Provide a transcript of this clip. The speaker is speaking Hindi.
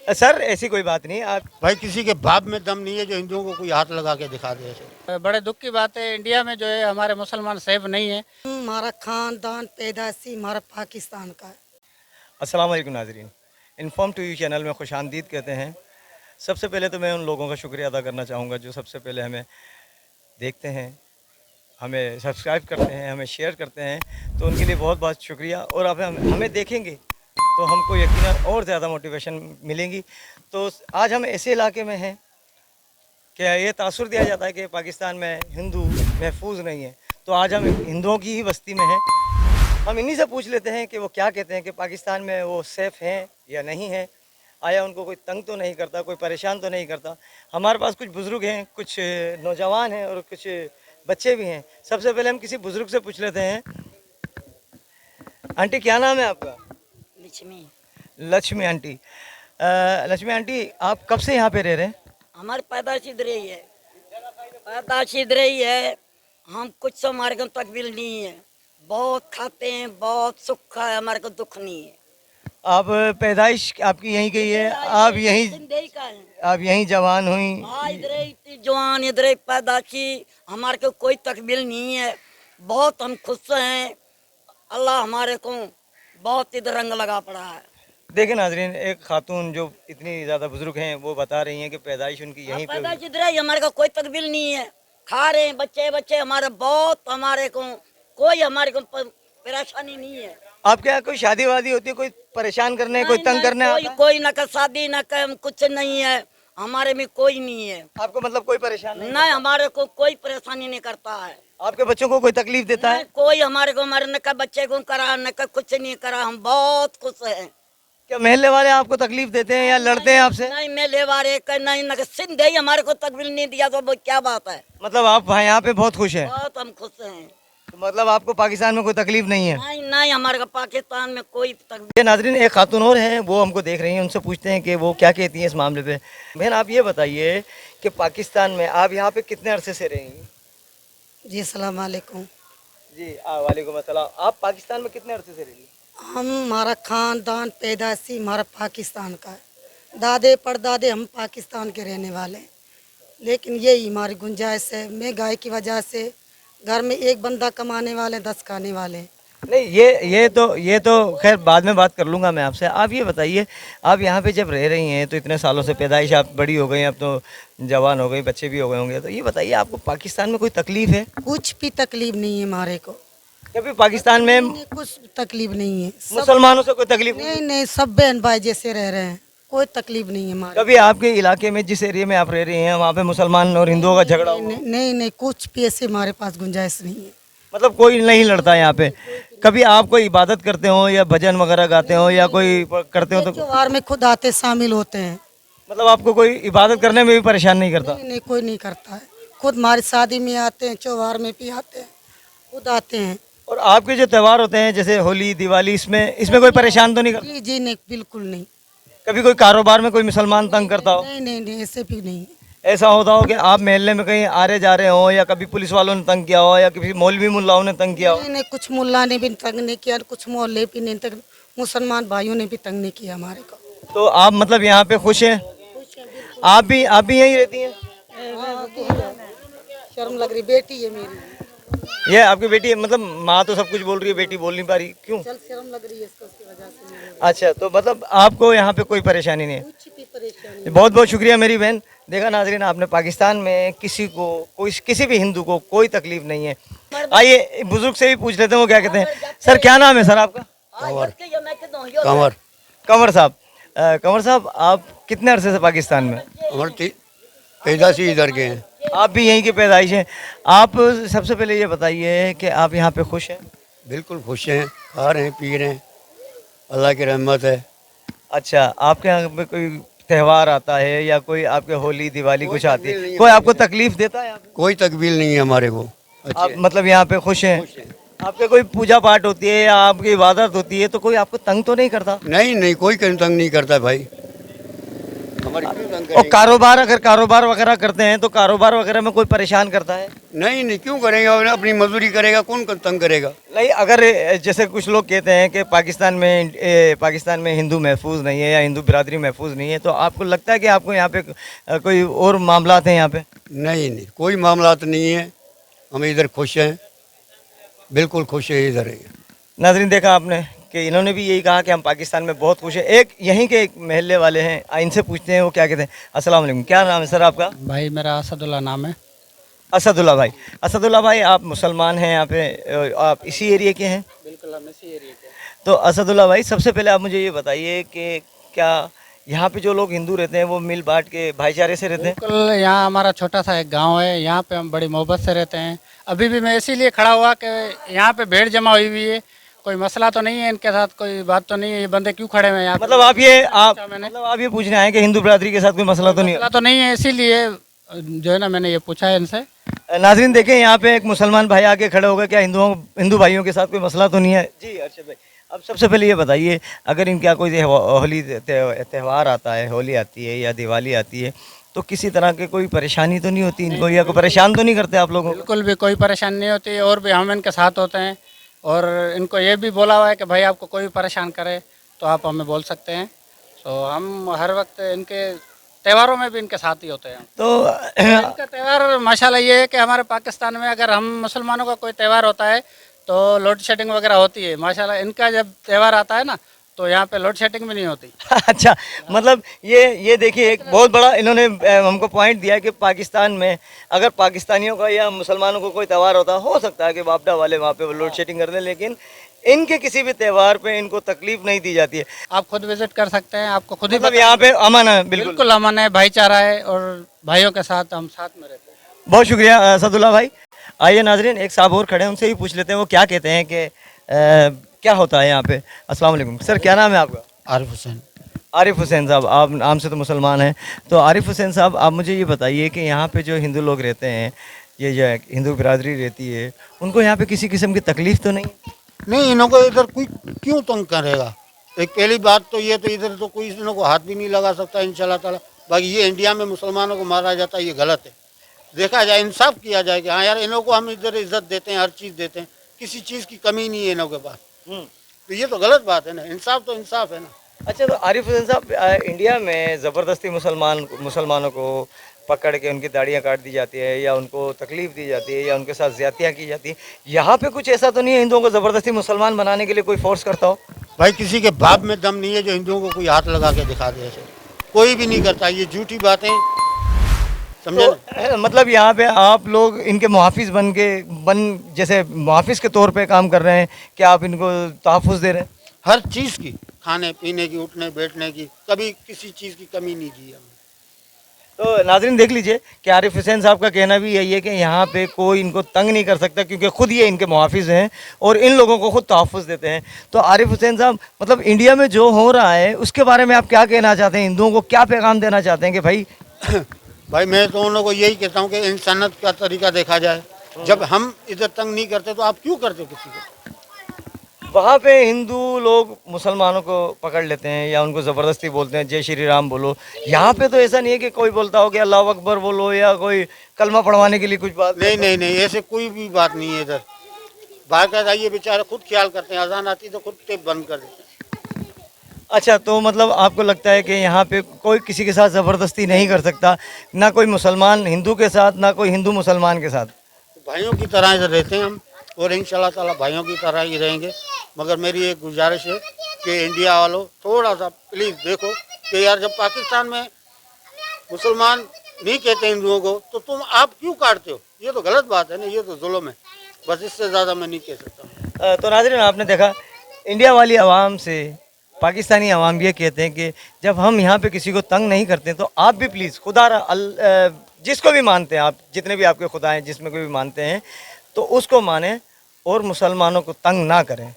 सर ऐसी कोई बात नहीं। आप भाई किसी के बाप में दम नहीं है जो हिंदुओं को कोई हाथ लगा के दिखा दे ऐसे। बड़े दुख की बात है, इंडिया में जो है हमारे मुसलमान सेफ नहीं है। हमारा खानदान पैदाशी हमारा पाकिस्तान का है। अस्सलाम वालेकुम नाजरीन, इन्फॉर्म टू यू चैनल में खुशामदीद कहते हैं। सबसे पहले तो मैं उन लोगों का शुक्रिया अदा करना चाहूँगा जो सबसे पहले हमें देखते हैं, हमें सब्सक्राइब करते हैं, हमें शेयर करते हैं, तो उनके लिए बहुत बहुत शुक्रिया। और अब हमें देखेंगे तो हमको यकीनन और ज़्यादा मोटिवेशन मिलेंगी। तो आज हम ऐसे इलाके में हैं कि ये तासुर दिया जाता है कि पाकिस्तान में हिंदू महफूज नहीं है, तो आज हम हिंदुओं की ही बस्ती में हैं। हम इन्हीं से पूछ लेते हैं कि वो क्या कहते हैं कि पाकिस्तान में वो सेफ़ हैं या नहीं हैं, आया उनको कोई तंग तो नहीं करता, कोई परेशान तो नहीं करता। हमारे पास कुछ बुज़ुर्ग हैं, कुछ नौजवान हैं और कुछ बच्चे भी हैं। सबसे पहले हम किसी बुज़ुर्ग से पूछ लेते हैं। आंटी क्या नाम है आपका? लक्ष्मी। लक्ष्मी आंटी। लक्ष्मी आंटी, आप कब से यहाँ पे रह रहे हैं? हमारी पैदाश इधर ही है, पैदाश इधर ही है। हम कुछ हमारे को तकबील नहीं है, बहुत खाते हैं, बहुत सुख है, हमारे को दुख नहीं है। आप पैदाइश आपकी यहीं की है? आप यहीं जिंदगी का है। आप यहीं जवान हुई? हाँ, इधर ही थी जवान, इधर ही पैदाशी, हमारे को कोई तकबील नहीं है। बहुत हम खुश हैं, अल्लाह हमारे को बहुत इधर रंग लगा पड़ा है। देखिए नाजरीन, एक खातून जो इतनी ज़्यादा बुजुर्ग हैं वो बता रही हैं कि पैदाइश उनकी यहीं पे पैदाश इधर ही, हमारे को कोई तकबील नहीं है। खा रहे हैं बच्चे बच्चे हमारे, बहुत हमारे को कोई हमारे को परेशानी नहीं है। आपके यहाँ कोई शादी वादी होती है, कोई परेशान करने, कोई तंग करने कोई आता है? कोई न कर शादी न कर, कुछ नहीं है हमारे में, कोई नहीं है। आपको मतलब कोई परेशान नहीं? नहीं, हमारे को कोई परेशानी नहीं करता है। आपके बच्चों को कोई तकलीफ देता है? नहीं, कोई हमारे को हमारे न कर बच्चे को करा न कर, कुछ नहीं करा। हम बहुत खुश हैं। क्या महल्ले वाले आपको तकलीफ देते हैं या लड़ते हैं आपसे? नहीं, मेले वाले का नहीं न कर, सिंध ही हमारे को तकबील नहीं दिया तो वो क्या बात है। मतलब आप भाई यहाँ पे बहुत खुश हैं? बहुत हम खुश हैं। तो मतलब आपको पाकिस्तान में कोई तकलीफ नहीं है? नहीं नहीं, हमारे को पाकिस्तान में कोई तकबील। ये नाजरीन, एक खातून और हैं, वो हमको देख रही हैं, उनसे पूछते हैं कि वो क्या कहती हैं इस मामले पे। बहन आप ये बताइए कि पाकिस्तान में आप यहाँ पे कितने अरसे से रहेंगी? जी सलाम वालेकुम। जी वालेकुम अस्सलाम। आप पाकिस्तान में कितने अरसे से रहेंगी? हमारा खानदान पैदाशी हमारा पाकिस्तान का है, दादे परदादे हम पाकिस्तान के रहने वाले हैं। लेकिन यही हमारी गुंजाइश है, महंगाई की वजह से घर में एक बंदा कमाने वाले 10 खाने वाले हैं। नहीं, ये तो खैर बाद में बात कर लूँगा मैं आपसे। आप ये बताइए, आप यहाँ पे जब रह रही हैं तो इतने सालों से, पैदाइश आप बड़ी हो गई, अब तो जवान हो गई, बच्चे भी हो गए होंगे, तो ये बताइए आपको पाकिस्तान में कोई तकलीफ़ है? कुछ भी तकलीफ नहीं है हमारे को। कभी पाकिस्तान में नहीं, कुछ तकलीफ नहीं है। सब मुसलमानों से कोई तकलीफ? नहीं नहीं, सब बहन भाई जैसे रह रहे हैं, कोई तकलीफ नहीं है हमारे। कभी आपके इलाके में, जिस एरिया में आप रह रही हैं, वहाँ पे मुसलमान और हिंदुओं का झगड़ा हुआ? नहीं नहीं नहीं, कुछ भी ऐसे हमारे पास गुंजाइश नहीं है। मतलब कोई नहीं लड़ता यहाँ पे? कभी आप कोई इबादत करते हो या भजन वगैरह गाते हो या कोई करते हो तो त्योहार में खुद आते शामिल होते हैं। मतलब आपको कोई इबादत करने में भी परेशान नहीं करता? नहीं नहीं, कोई नहीं करता है। खुद हमारी शादी में आते हैं, त्योहार में भी आते हैं, खुद आते हैं। और आपके जो त्यौहार होते हैं जैसे होली, दिवाली, इसमें कोई परेशान तो नहीं करता? जी जी नहीं, बिल्कुल नहीं। कभी कोई कारोबार में कोई मुसलमान तंग करता हो? नहीं नहीं नहीं, ऐसे भी नहीं। ऐसा होता हो कि आप मोहल्ले में कहीं आ रहे जा रहे हो या कभी पुलिस वालों ने तंग किया हो या किसी मौलवी मुल्लाओं ने तंग किया हो? नहीं नहीं, कुछ मुल्ला ने भी तंग नहीं किया, कुछ मोहल्ले भी नहीं तंग, मुसलमान भाइयों ने भी तंग नहीं किया हमारे को। तो आप मतलब यहाँ पे खुश हैं? आप भी यहीं रहती हैं? शर्म लग रही, बेटी है मेरी। ये आपकी बेटी है? मतलब माँ तो सब कुछ बोल रही है, बेटी बोल नहीं पा रही, क्यों? चल शर्म लग रही है इसको, उसकी वजह से मेरे अच्छा, तो मतलब आपको यहाँ पे कोई परेशानी नहीं है? कुछ भी परेशानी। बहुत बहुत शुक्रिया मेरी बहन। देखा नाजरीन, आपने पाकिस्तान में किसी भी हिंदू को कोई तकलीफ नहीं है। आइए बुजुर्ग से भी पूछ लेते हैं वो क्या कहते हैं। सर क्या नाम है सर आपका? कंवर। कंवर। कंवर साहब। कंवर साहब, आप कितने अरसे से पाकिस्तान में? हमारे पैदाशी इधर के हैं। आप भी यहीं की पैदाइश हैं। आप सबसे पहले ये बताइए कि आप यहाँ पे खुश हैं? बिल्कुल खुश हैं, खा रहे हैं, पी रहे हैं, अल्लाह की रहमत है। अच्छा, आपके यहाँ पे कोई त्यौहार आता है या कोई आपके होली, दिवाली कुछ आती है, कोई आपको तकलीफ देता है? कोई तकबील नहीं है हमारे को। आप मतलब यहाँ पे खुश हैं? आपके कोई पूजा पाठ होती है या आपकी इबादत होती है तो कोई आपको तंग तो नहीं करता? नहीं नहीं, कोई तंग नहीं करता भाई। हमारी क्यों तंग और करेंगे? कारोबार, अगर कारोबार वगैरह करते हैं तो कारोबार वगैरह में कोई परेशान करता है? नहीं नहीं, क्यों करेंगे? और अपनी मजदूरी करेगा, कौन तंग करेगा? नहीं, अगर जैसे कुछ लोग कहते हैं कि पाकिस्तान में हिंदू महफूज नहीं है या हिंदू बिरादरी महफूज नहीं है, तो आपको लगता है कि आपको यहाँ पे कोई और मामलात हैं यहाँ पे? नहीं नहीं, कोई मामलात नहीं है, हम इधर खुश हैं, बिल्कुल खुश है इधर है। नाज़रीन, देखा आपने कि इन्होंने भी यही कहा कि हम पाकिस्तान में बहुत खुश हैं। एक यहीं के एक महल्ले वाले हैं, इनसे पूछते हैं वो क्या कहते हैं। अस्सलाम वालेकुम, क्या नाम है सर आपका? भाई मेरा असदुल्ला नाम है। असदुल्ला भाई। असदुल्ला भाई, आप मुसलमान हैं यहाँ पे, आप इसी एरिया के हैं? बिल्कुल, हम इसी एरिया के। तो असदुल्ला भाई, सबसे पहले आप मुझे ये बताइए कि क्या यहाँ पे जो लोग हिंदू रहते हैं वो मिल बांट के भाईचारे से रहते हैं? बिल्कुल, यहाँ हमारा छोटा सा एक गांव है, यहाँ पे हम बड़ी मोहब्बत से रहते हैं। अभी भी मैं इसीलिए खड़ा हुआ कि यहाँ पे भीड़ जमा हुई हुई है, कोई मसला तो नहीं है इनके साथ, कोई बात तो नहीं है, ये बंदे क्यों खड़े हुए हैं यहाँ पे? मतलब आप ये पूछने आए कि हिंदू बिरादरी के साथ कोई मसला तो नहीं है? मसला तो नहीं है, इसीलिए जो है ना मैंने ये पूछा है इनसे। नाज़रीन देखें, यहाँ पे एक मुसलमान भाई आके खड़े हो गए, क्या हिंदू भाइयों के साथ कोई मसला तो नहीं है? जी अर्शद भाई, अब सबसे पहले ये बताइए, अगर इनका कोई होली त्यौहार आता है, होली आती है या दिवाली आती है, तो किसी तरह की कोई परेशानी तो नहीं होती इनको, या कोई परेशान तो नहीं करते आप लोगों को? बिल्कुल भी कोई परेशानी नहीं होती, और भी हम इनके साथ होते हैं। और इनको ये भी बोला हुआ है कि भाई आपको कोई भी परेशान करे तो आप हमें बोल सकते हैं। तो हम हर वक्त इनके त्योहारों में भी इनके साथ ही होते हैं। तो इनका त्यौहार माशाल्लाह ये है कि हमारे पाकिस्तान में अगर हम मुसलमानों का कोई त्यौहार होता है तो लोड शेडिंग वगैरह होती है। माशाल्लाह इनका जब त्यौहार आता है ना तो यहाँ पे लोड शेडिंग भी नहीं होती। अच्छा, मतलब ये देखिए, एक बहुत बड़ा इन्होंने हमको पॉइंट दिया है कि पाकिस्तान में अगर पाकिस्तानियों का या मुसलमानों को कोई त्यौहार होता हो सकता है कि बापडा वाले वहाँ पे लोड शेडिंग कर दें, लेकिन इनके किसी भी त्यौहार पे इनको तकलीफ नहीं दी जाती है। आप खुद विजिट कर सकते हैं, आपको खुद ही मतलब यहाँ पे अमन है? बिल्कुल बिल्कुल अमन है, भाईचारा है, और भाइयों के साथ हम साथ में रहते हैं। बहुत शुक्रिया असदुल्ला भाई। आइए नाजरीन, एक साहब और खड़े हैं, उनसे ही पूछ लेते हैं वो क्या कहते हैं कि क्या होता है यहाँ पे। अस्सलाम वालेकुम सर, क्या नाम है आपका? आरिफ हुसैन। आरिफ हुसैन साहब, आप नाम से तो मुसलमान हैं, तो आरिफ हुसैन साहब आप मुझे ये बताइए कि यहाँ पे जो हिंदू लोग रहते हैं, ये जो हिंदू बिरादरी रहती है, उनको यहाँ पे किसी किस्म की तकलीफ़ तो नहीं? नहीं, इन्हों को इधर कोई क्यों तंग करेगा? एक पहली बात तो ये, तो इधर तो कोई इन्हों को हाथ भी नहीं लगा सकता इंशाल्लाह ताला। बाकी ये इंडिया में मुसलमानों को मारा जाता है, ये गलत है। देखा जाए, इंसाफ किया जाए कि हाँ यार, इन्हों को हम इधर इज्जत देते हैं, हर चीज़ देते हैं, किसी चीज़ की कमी नहीं है इन्हों के पास। तो ये तो गलत बात है ना, इंसाफ तो इंसाफ है ना। अच्छा, तो आरिफ हुसैन साहब, इंडिया में ज़बरदस्ती मुसलमानों को पकड़ के उनकी दाढ़ियाँ काट दी जाती है या उनको तकलीफ़ दी जाती है या उनके साथ ज़्यादतियाँ की जाती है, यहाँ पे कुछ ऐसा तो नहीं है हिंदुओं को ज़बरदस्ती मुसलमान बनाने के लिए कोई फोर्स करता हो? भाई किसी के बाप में दम नहीं है जो हिंदुओं को कोई हाथ लगा के दिखा दे, ऐसे कोई भी नहीं करता, ये झूठी बातें, समझे ना? तो मतलब यहाँ पे आप लोग इनके मुहाफिज जैसे मुहाफिज के तौर पे काम कर रहे हैं कि आप इनको तहफ़्फ़ुज़ दे रहे हैं? हर चीज़ की, खाने पीने की, उठने बैठने की, कभी किसी चीज़ की कमी नहीं की हमने। तो नाज़रीन देख लीजिए कि आरिफ हुसैन साहब का कहना भी यही है कि यहाँ पे कोई इनको तंग नहीं कर सकता, क्योंकि खुद ये इनके मुहाफिज हैं और इन लोगों को खुद तहफ़्फ़ुज़ देते हैं। तो आरिफ हुसैन साहब, मतलब इंडिया में जो हो रहा है उसके बारे में आप क्या कहना चाहते हैं? हिंदुओं को क्या पैगाम देना चाहते हैं कि भाई भाई मैं तो उन लोगों को यही कहता हूँ कि इंसानियत का तरीका देखा जाए। जब हम इधर तंग नहीं करते तो आप क्यों करते हो किसी को? वहाँ पे हिंदू लोग मुसलमानों को पकड़ लेते हैं या उनको ज़बरदस्ती बोलते हैं जय श्री राम बोलो। यहाँ पे तो ऐसा नहीं है कि कोई बोलता हो कि अल्लाह अकबर बोलो या कोई कलमा पढ़वाने के लिए कुछ बात नहीं नहीं नहीं, ऐसे कोई भी बात नहीं है इधर। बाकायदा ये बेचारे खुद ख्याल करते हैं, अजान आती तो खुद टेप बंद कर देते हैं। अच्छा, तो मतलब आपको लगता है कि यहाँ पे कोई किसी के साथ ज़बरदस्ती नहीं कर सकता, ना कोई मुसलमान हिंदू के साथ, ना कोई हिंदू मुसलमान के साथ? भाइयों की तरह इधर रहते हैं हम, और इंशाल्लाह ताला भाइयों की तरह ही रहेंगे। मगर मेरी एक गुजारिश है कि इंडिया वालों थोड़ा सा प्लीज़ देखो कि यार, जब पाकिस्तान में मुसलमान नहीं कहते हिंदुओं को, तो तुम आप क्यों काटते हो? ये तो गलत बात है ना, ये तो जुल्म है। बस इससे ज़्यादा मैं नहीं कह सकता। तो नाज़रीन, आपने देखा, इंडिया वाली आवाम से पाकिस्तानी आवाम ये कहते हैं कि जब हम यहाँ पे किसी को तंग नहीं करते तो आप भी प्लीज़ खुदा जिसको भी मानते हैं आप, जितने भी आपके खुदा हैं, जिसमें कोई भी मानते हैं, तो उसको माने और मुसलमानों को तंग ना करें।